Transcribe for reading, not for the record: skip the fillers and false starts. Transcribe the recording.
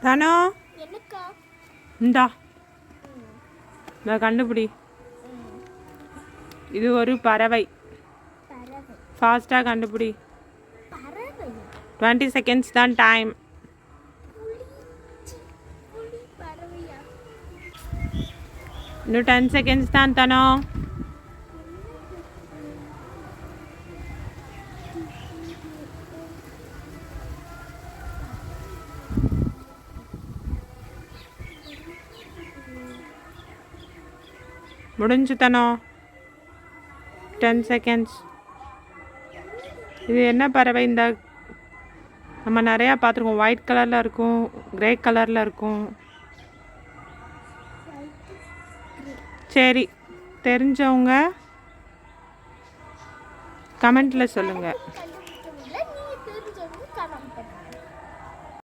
தானோ என்னக்கா இந்தா இதை கண்டுபிடி. இது ஒரு பறவை. பறவை ஃபாஸ்ட்டாக கண்டுபிடி. பறவை 20 செகண்ட்ஸ் தான் டைம். புலி புலி பறவையா இன்னும் 10 செகண்ட்ஸ் தான் தானோ. முடிஞ்சு தானோ. 10 செகண்ட்ஸ். இது என்ன பறவை? இந்த நம்ம நிறையா பார்த்துருக்கோம். ஒயிட் கலரில் இருக்கும், கிரே கலரில் இருக்கும். சரி, தெரிஞ்சவங்க கமெண்ட்டில் சொல்லுங்கள்.